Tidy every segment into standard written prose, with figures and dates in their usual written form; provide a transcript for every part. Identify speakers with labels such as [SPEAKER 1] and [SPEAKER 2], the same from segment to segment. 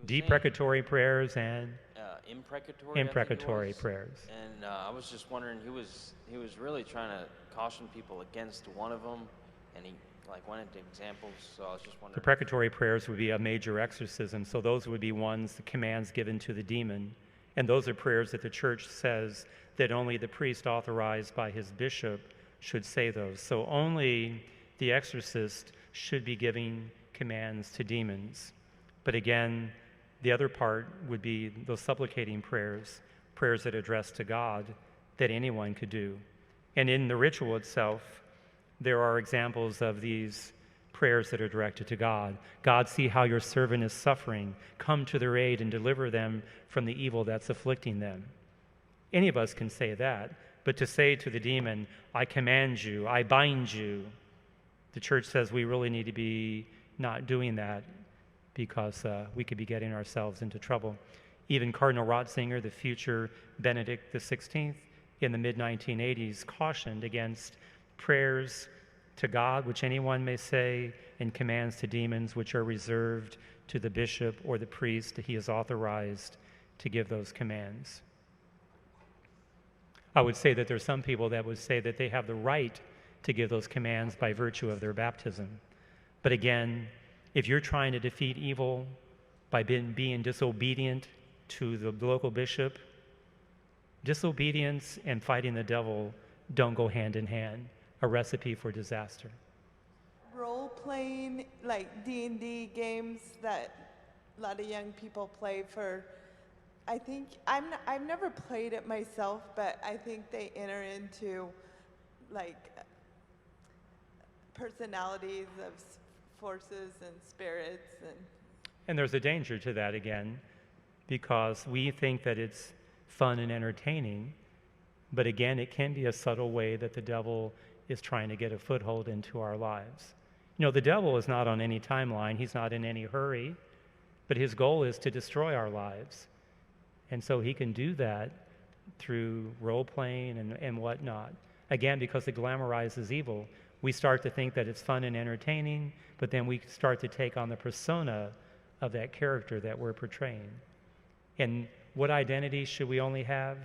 [SPEAKER 1] Deprecatory prayers and
[SPEAKER 2] imprecatory.
[SPEAKER 1] imprecatory prayers.
[SPEAKER 2] And I was just wondering, he was really trying to caution people against one of them, and he went into examples. So I was just wondering.
[SPEAKER 1] The precatory prayers would be a major exorcism, so those would be ones, the commands given to the demon, and those are prayers that the church says that only the priest authorized by his bishop should say those. So only the exorcist should be giving commands to demons. But again, the other part would be those supplicating prayers, prayers that address to God that anyone could do. And in the ritual itself, there are examples of these prayers that are directed to God. God, see how your servant is suffering. Come to their aid and deliver them from the evil that's afflicting them. Any of us can say that, but to say to the demon, I command you, I bind you, the church says we really need to be not doing that because we could be getting ourselves into trouble. Even Cardinal Ratzinger, the future Benedict XVI, in the mid-1980s, cautioned against prayers to God, which anyone may say, and commands to demons, which are reserved to the bishop or the priest. He is authorized to give those commands. I would say that there's some people that would say that they have the right to give those commands by virtue of their baptism. But again, if you're trying to defeat evil by being disobedient to the local bishop, disobedience and fighting the devil don't go hand in hand. A recipe for disaster.
[SPEAKER 3] Role-playing, like D&D games that a lot of young people play for, I think, I've never played it myself, but I think they enter into like personalities of forces and spirits.
[SPEAKER 1] And there's a danger to that again, because we think that it's fun and entertaining, but again, it can be a subtle way that the devil is trying to get a foothold into our lives. You know, the devil is not on any timeline. He's not in any hurry, but his goal is to destroy our lives. And so he can do that through role-playing and whatnot. Again, because it glamorizes evil. We start to think that it's fun and entertaining, but then we start to take on the persona of that character that we're portraying. And what identity should we only have?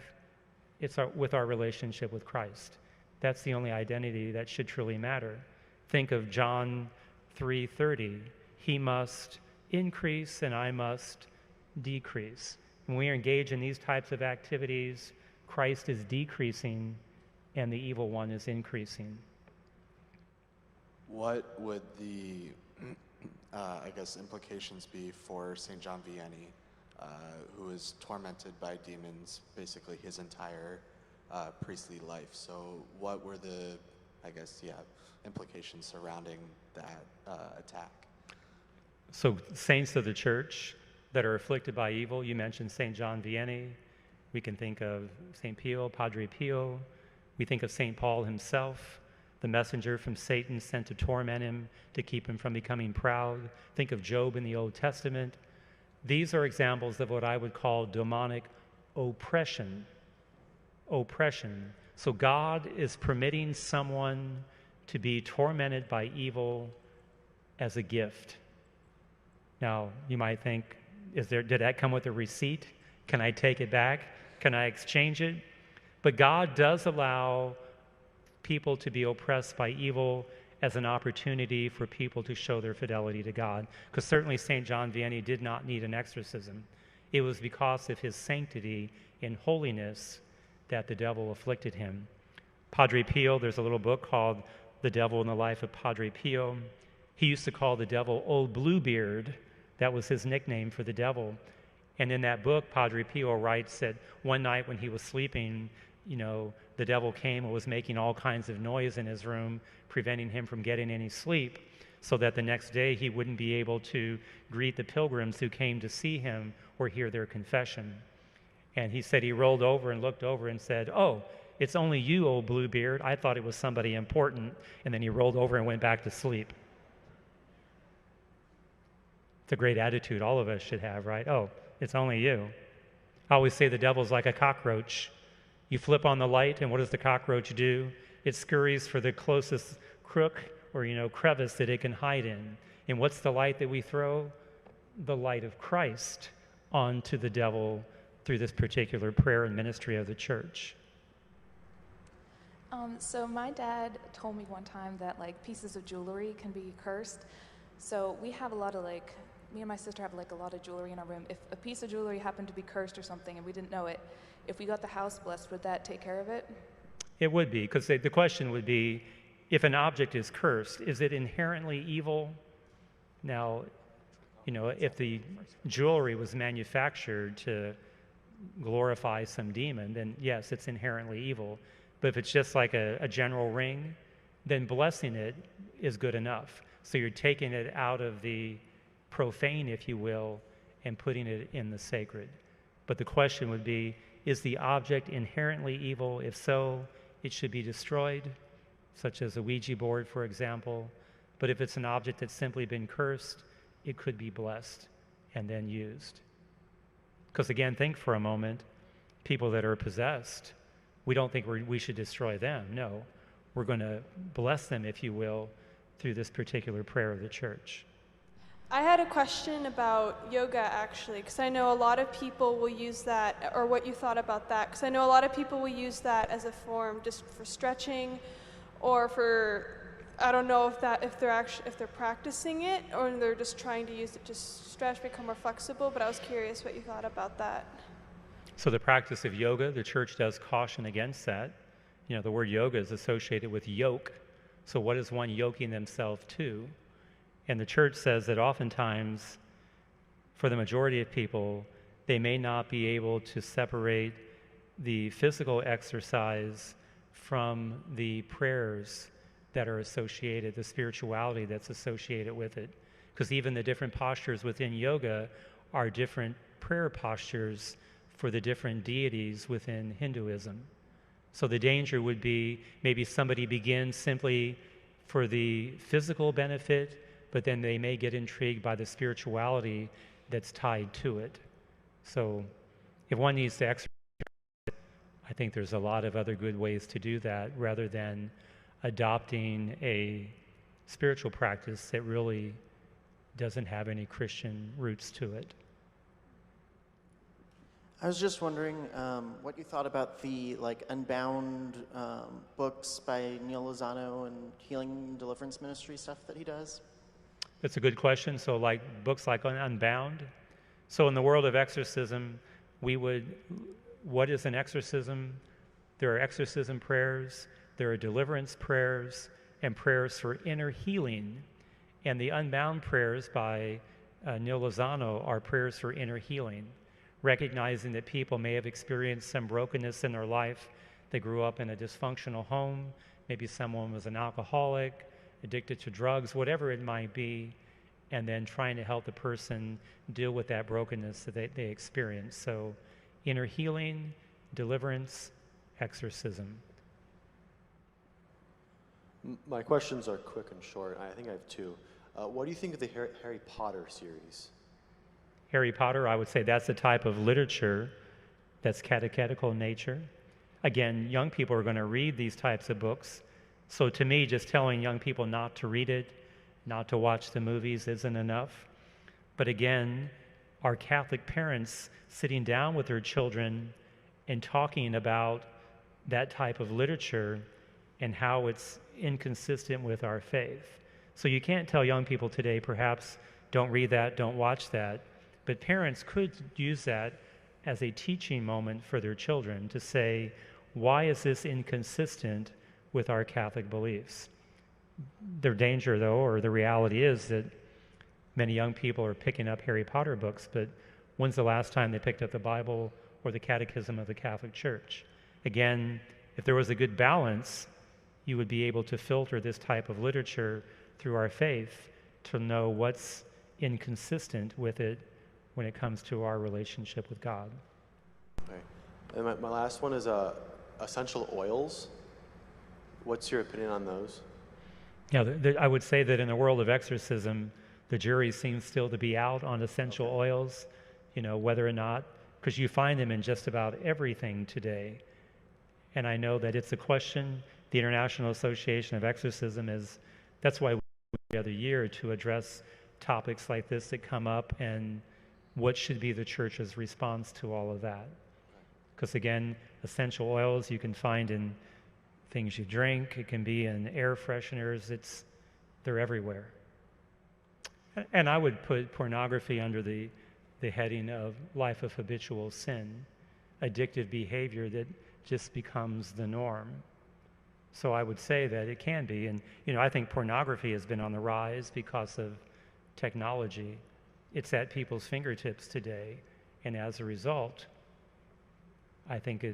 [SPEAKER 1] It's with our relationship with Christ. That's the only identity that should truly matter. Think of John 3:30. He must increase and I must decrease. When we engage in these types of activities, Christ is decreasing and the evil one is increasing.
[SPEAKER 4] What would the, implications be for St. John Vianney, who is tormented by demons basically his entire priestly life? So what were the, implications surrounding that attack?
[SPEAKER 1] So saints of the church that are afflicted by evil, you mentioned St. John Vianney. We can think of St. Pio, Padre Pio. We think of St. Paul himself, the messenger from Satan sent to torment him, to keep him from becoming proud. Think of Job in the Old Testament. These are examples of what I would call demonic oppression. Oppression. So God is permitting someone to be tormented by evil as a gift. Now, you might think, did that come with a receipt? Can I take it back? Can I exchange it? But God does allow people to be oppressed by evil as an opportunity for people to show their fidelity to God. Because certainly St. John Vianney did not need an exorcism. It was because of his sanctity and holiness that the devil afflicted him. Padre Pio, there's a little book called The Devil in the Life of Padre Pio. He used to call the devil Old Bluebeard. That was his nickname for the devil. And in that book, Padre Pio writes that one night when he was sleeping, the devil came and was making all kinds of noise in his room, preventing him from getting any sleep, so that the next day he wouldn't be able to greet the pilgrims who came to see him or hear their confession. And he said he rolled over and looked over and said, "Oh, it's only you, old Bluebeard. I thought it was somebody important." And then he rolled over and went back to sleep. It's a great attitude all of us should have, right? Oh, it's only you. I always say the devil's like a cockroach. You flip on the light, and what does the cockroach do? It scurries for the closest crook or crevice that it can hide in. And what's the light that we throw? the light of Christ onto the devil through this particular prayer and ministry of the church.
[SPEAKER 5] So my dad told me one time that like pieces of jewelry can be cursed. So we have a lot of like, me and my sister have like a lot of jewelry in our room. If a piece of jewelry happened to be cursed or something and we didn't know it, if we got the house blessed, would that take care of it?
[SPEAKER 1] It would be, because the question would be, if an object is cursed, is it inherently evil? Now, if the jewelry was manufactured to glorify some demon, then yes, it's inherently evil. But if it's just like a general ring, then blessing it is good enough. So you're taking it out of the profane, if you will, and putting it in the sacred. But the question would be, is the object inherently evil? If so, it should be destroyed, such as a Ouija board, for example. But if it's an object that's simply been cursed, it could be blessed and then used. Because again, think for a moment, people that are possessed, we don't think we should destroy them. No, we're going to bless them, if you will, through this particular prayer of the church.
[SPEAKER 6] I had a question about yoga, actually, because I know a lot of people will use that, or what you thought about that, because I know a lot of people will use that as a form just for stretching, or for, I don't know if they're practicing it, or they're just trying to use it to stretch, become more flexible. But I was curious what you thought about that.
[SPEAKER 1] So the practice of yoga, the church does caution against that. The word yoga is associated with yoke. So what is one yoking themselves to? And the church says that oftentimes, for the majority of people, they may not be able to separate the physical exercise from the prayers that are associated, the spirituality that's associated with it. Because even the different postures within yoga are different prayer postures for the different deities within Hinduism. So the danger would be maybe somebody begins simply for the physical benefit, but then they may get intrigued by the spirituality that's tied to it. So if one needs to exercise, I think there's a lot of other good ways to do that rather than adopting a spiritual practice that really doesn't have any Christian roots to it.
[SPEAKER 7] I was just wondering what you thought about the Unbound books by Neil Lozano and healing and deliverance ministry stuff that he does.
[SPEAKER 1] That's a good question. So books like Unbound. So in the world of exorcism, what is an exorcism? There are exorcism prayers, there are deliverance prayers, and prayers for inner healing. And the Unbound prayers by Neil Lozano are prayers for inner healing, recognizing that people may have experienced some brokenness in their life. They grew up in a dysfunctional home. Maybe someone was an alcoholic, addicted to drugs, whatever it might be, and then trying to help the person deal with that brokenness that they experience. So inner healing, deliverance, exorcism.
[SPEAKER 8] My questions are quick and short. I think I have two. What do you think of the Harry Potter series?
[SPEAKER 1] Harry Potter, I would say that's a type of literature that's catechetical in nature. Again, young people are going to read these types of books. So to me, just telling young people not to read it, not to watch the movies isn't enough. But again, our Catholic parents sitting down with their children and talking about that type of literature and how it's inconsistent with our faith. So you can't tell young people today, perhaps, don't read that, don't watch that. But parents could use that as a teaching moment for their children to say, why is this inconsistent with our Catholic beliefs? The danger, though, or the reality is that many young people are picking up Harry Potter books, but when's the last time they picked up the Bible or the Catechism of the Catholic Church? Again, if there was a good balance, you would be able to filter this type of literature through our faith to know what's inconsistent with it when it comes to our relationship with God.
[SPEAKER 8] Okay. And my last one is essential oils. What's your opinion on those?
[SPEAKER 1] Yeah, I would say that in the world of exorcism, the jury seems still to be out on essential oils, whether or not, because you find them in just about everything today. And I know that it's a question. The International Association of Exorcism that's why we every other year to address topics like this that come up, and what should be the church's response to all of that. Because again, essential oils you can find in things you drink, it can be in air fresheners, they're everywhere. And I would put pornography under the heading of life of habitual sin, addictive behavior that just becomes the norm. So I would say that it can be. And, I think pornography has been on the rise because of technology. It's at people's fingertips today. And as a result, I think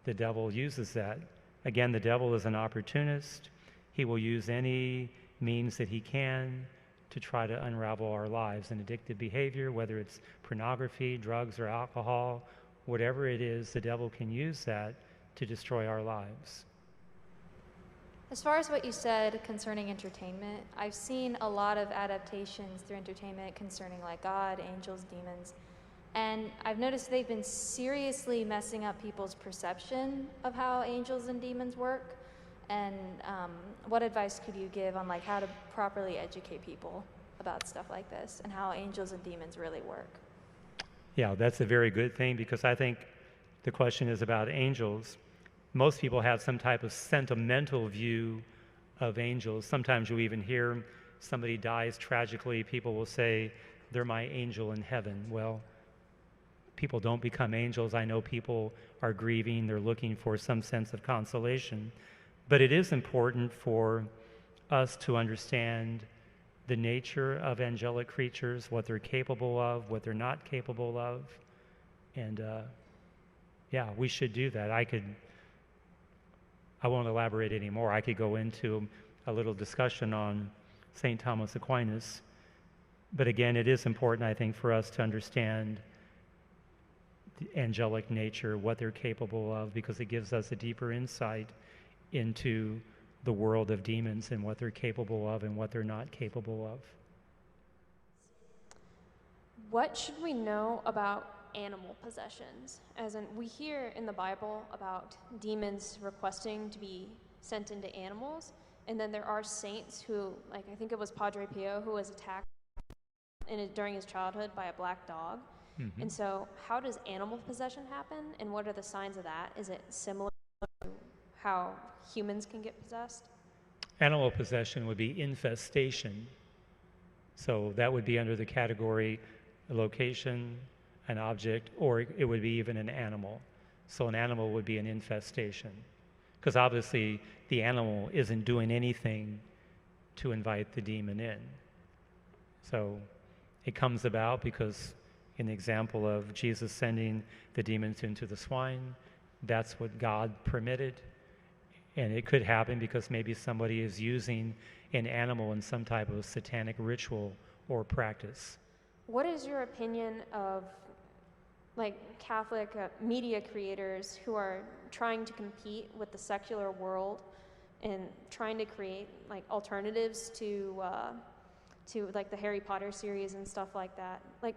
[SPEAKER 1] the devil uses that. Again, the devil is an opportunist. He will use any means that he can to try to unravel our lives. And addictive behavior, whether it's pornography, drugs, or alcohol, whatever it is, the devil can use that to destroy our lives.
[SPEAKER 9] As far as what you said concerning entertainment, I've seen a lot of adaptations through entertainment concerning like God, angels, demons, and I've noticed they've been seriously messing up people's perception of how angels and demons work. And what advice could you give on like how to properly educate people about stuff like this and how angels and demons really work?
[SPEAKER 1] Yeah, that's a very good thing, because I think the question is about angels. Most people have some type of sentimental view of angels. Sometimes you even hear somebody dies tragically, people will say, they're my angel in heaven. Well, people don't become angels. I know people are grieving, they're looking for some sense of consolation. But it is important for us to understand the nature of angelic creatures, what they're capable of, what they're not capable of. And we should do that. I won't elaborate anymore. I could go into a little discussion on St. Thomas Aquinas. But again, it is important, I think, for us to understand the angelic nature, what they're capable of, because it gives us a deeper insight into the world of demons and what they're capable of and what they're not capable of.
[SPEAKER 10] What should we know about animal possessions? As in, we hear in the Bible about demons requesting to be sent into animals, and then there are saints who, like I think it was Padre Pio, who was attacked during his childhood by a black dog. Mm-hmm. And so how does animal possession happen, and what are the signs of that? Is it similar to how humans can get possessed?
[SPEAKER 1] Animal possession would be infestation. So that would be under the category a location, an object, or it would be even an animal. So an animal would be an infestation, because obviously the animal isn't doing anything to invite the demon in. So it comes about because in the example of Jesus sending the demons into the swine, that's what God permitted. And it could happen because maybe somebody is using an animal in some type of satanic ritual or practice.
[SPEAKER 10] What is your opinion of like Catholic media creators who are trying to compete with the secular world and trying to create like alternatives to like the Harry Potter series and stuff like that? Like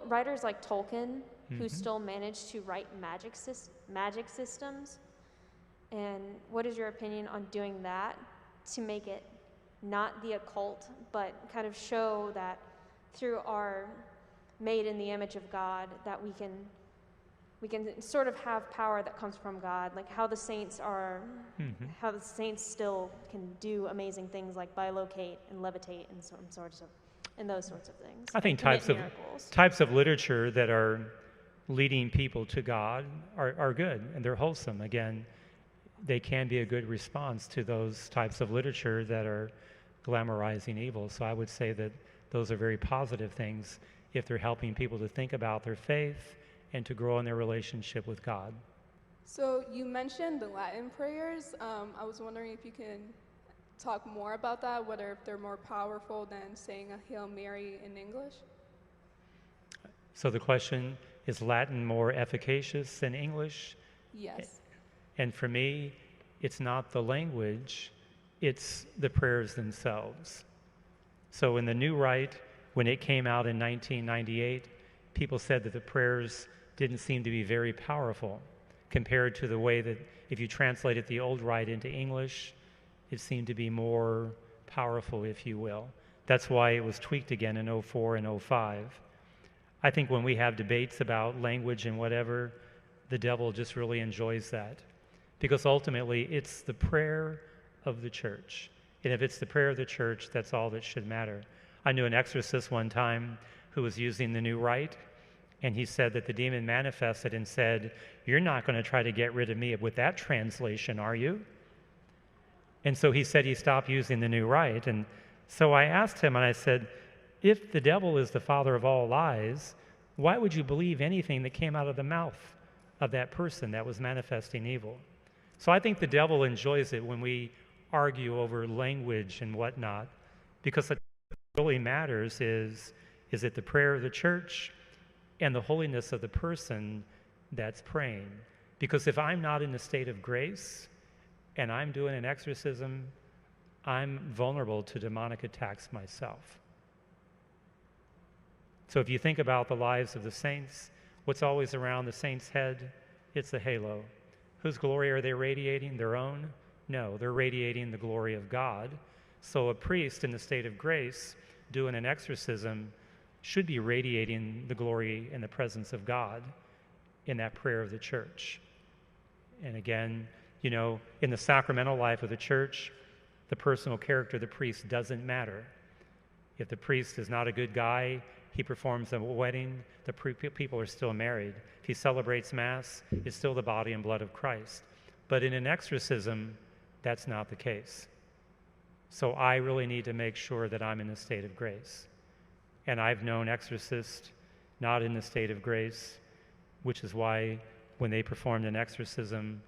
[SPEAKER 10] writers like Tolkien, mm-hmm. who still managed to write magic systems. And what is your opinion on doing that to make it not the occult, but kind of show that through our made in the image of God, that we can sort of have power that comes from God, like how the saints are, mm-hmm. how the saints still can do amazing things like bilocate and levitate and those sorts of things.
[SPEAKER 1] I think types of literature that are leading people to God are good, and they're wholesome. Again, they can be a good response to those types of literature that are glamorizing evil. So I would say that those are very positive things if they're helping people to think about their faith and to grow in their relationship with God.
[SPEAKER 11] So you mentioned the Latin prayers. I was wondering if you can talk more about that, whether if they're more powerful than saying a Hail Mary in English?
[SPEAKER 1] So the question, is Latin more efficacious than English?
[SPEAKER 11] Yes.
[SPEAKER 1] And for me, it's not the language, it's the prayers themselves. So in the New Rite, when it came out in 1998, people said that the prayers didn't seem to be very powerful compared to the way that if you translated the Old Rite into English, it seemed to be more powerful, if you will. That's why it was tweaked again in '04 and '05. I think when we have debates about language and whatever, the devil just really enjoys that. Because ultimately, it's the prayer of the church. And if it's the prayer of the church, that's all that should matter. I knew an exorcist one time who was using the New Rite, and he said that the demon manifested and said, "You're not going to try to get rid of me with that translation, are you?" And so he said he stopped using the New Rite. And so I asked him, and I said, if the devil is the father of all lies, why would you believe anything that came out of the mouth of that person that was manifesting evil? So I think the devil enjoys it when we argue over language and whatnot, because what really matters is it the prayer of the church and the holiness of the person that's praying? Because if I'm not in a state of grace and I'm doing an exorcism, I'm vulnerable to demonic attacks myself. So if you think about the lives of the saints, what's always around the saint's head? It's the halo. Whose glory are they radiating? Their own? No, they're radiating the glory of God. So a priest in the state of grace doing an exorcism should be radiating the glory and the presence of God in that prayer of the church. And again, you know, in the sacramental life of the church, the personal character of the priest doesn't matter. If the priest is not a good guy, he performs a wedding, the people are still married. If he celebrates Mass, it's still the body and blood of Christ. But in an exorcism, that's not the case. So I really need to make sure that I'm in a state of grace. And I've known exorcists not in the state of grace, which is why when they performed an exorcism,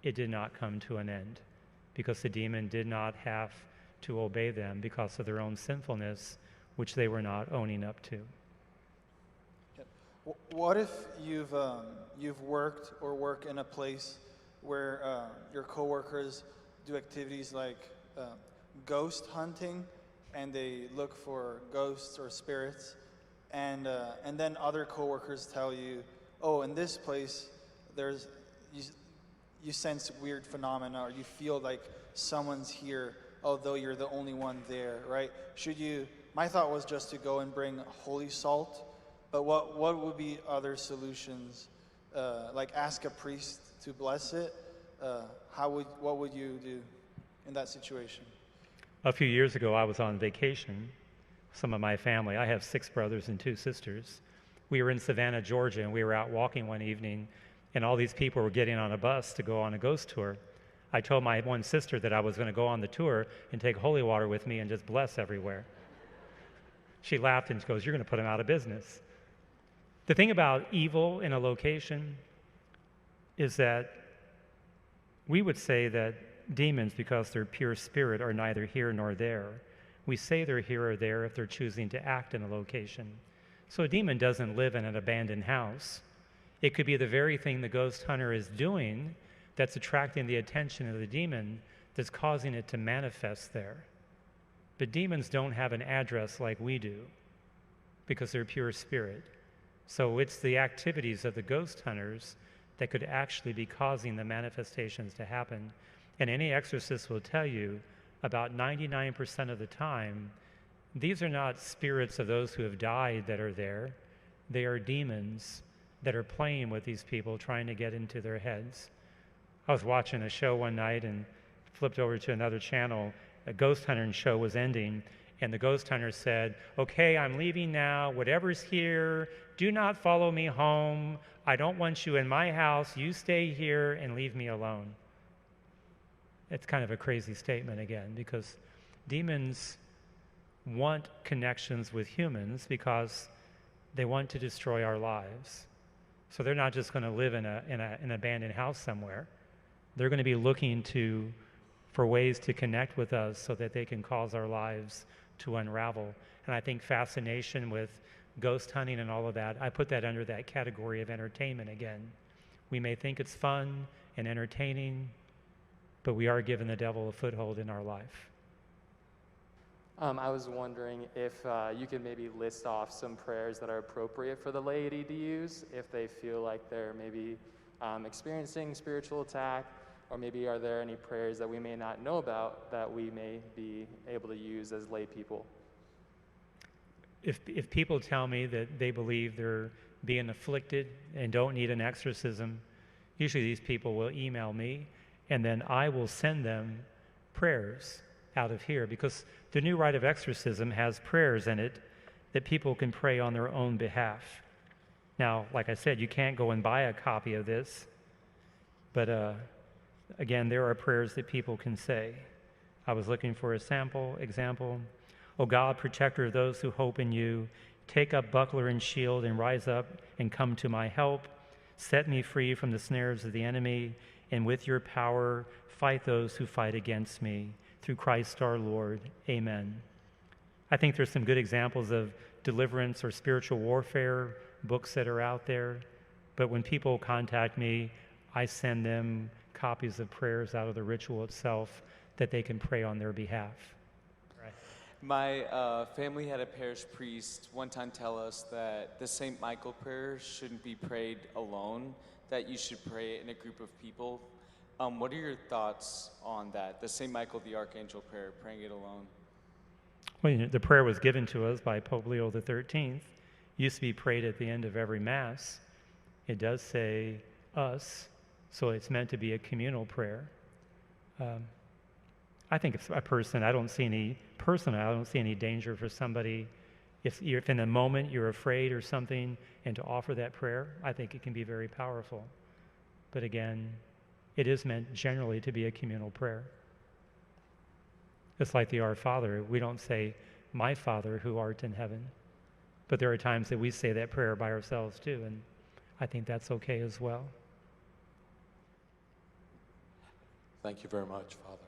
[SPEAKER 1] it did not come to an end, because the demon did not have to obey them because of their own sinfulness, which they were not owning up to.
[SPEAKER 12] What if you've worked or work in a place where your coworkers do activities like ghost hunting, and they look for ghosts or spirits, and then other coworkers tell you, oh, in this place there's you sense weird phenomena, or you feel like someone's here, although you're the only one there, right? My thought was just to go and bring holy salt, but what would be other solutions? Like ask a priest to bless it? What would you do in that situation?
[SPEAKER 1] A few years ago, I was on vacation. Some of my family, I have 6 brothers and 2 sisters. We were in Savannah, Georgia, and we were out walking one evening, and all these people were getting on a bus to go on a ghost tour. I told my one sister that I was going to go on the tour and take holy water with me and just bless everywhere. She laughed and she goes, "You're going to put them out of business." The thing about evil in a location is that we would say that demons, because they're pure spirit, are neither here nor there. We say they're here or there if they're choosing to act in a location. So a demon doesn't live in an abandoned house. It could be the very thing the ghost hunter is doing that's attracting the attention of the demon that's causing it to manifest there. But demons don't have an address like we do because they're pure spirit. So it's the activities of the ghost hunters that could actually be causing the manifestations to happen. And any exorcist will tell you about 99% of the time, these are not spirits of those who have died that are there. They are demons that are playing with these people, trying to get into their heads. I was watching a show one night and flipped over to another channel. A ghost hunting show was ending, and the ghost hunter said, "Okay, I'm leaving now. Whatever's here, do not follow me home. I don't want you in my house. You stay here and leave me alone." It's kind of a crazy statement again, because demons want connections with humans because they want to destroy our lives. So they're not just going to live in an abandoned house somewhere. They're going to be looking for ways to connect with us so that they can cause our lives to unravel. And I think fascination with ghost hunting and all of that, I put that under that category of entertainment again. We may think it's fun and entertaining, but we are giving the devil a foothold in our life.
[SPEAKER 13] I was wondering if you could maybe list off some prayers that are appropriate for the laity to use if they feel like they're maybe experiencing spiritual attack, or maybe are there any prayers that we may not know about that we may be able to use as lay people?
[SPEAKER 1] if people tell me that they believe they're being afflicted and don't need an exorcism, usually these people will email me, and then I will send them prayers out of here, because the new rite of exorcism has prayers in it that people can pray on their own behalf. Now, like I said, you can't go and buy a copy of this, but again, there are prayers that people can say. I was looking for a example. O God, protector of those who hope in you, take up buckler and shield and rise up and come to my help. Set me free from the snares of the enemy, and with your power fight those who fight against me. Through Christ our Lord. Amen. I think there's some good examples of deliverance or spiritual warfare books that are out there, but when people contact me, I send them copies of prayers out of the ritual itself that they can pray on their behalf. Right.
[SPEAKER 14] My family had a parish priest one time tell us that the St. Michael prayer shouldn't be prayed alone, that you should pray it in a group of people. What are your thoughts on that? The St. Michael the Archangel prayer, praying it alone?
[SPEAKER 1] Well, the prayer was given to us by Pope Leo XIII. Used to be prayed at the end of every Mass. It does say us, so it's meant to be a communal prayer. I think if a person, I don't see any danger for somebody. If in a moment you're afraid or something, and to offer that prayer, I think it can be very powerful. But again, it is meant generally to be a communal prayer. It's like the Our Father. We don't say, my Father who art in heaven. But there are times that we say that prayer by ourselves too, and I think that's okay as well.
[SPEAKER 8] Thank you very much, Father.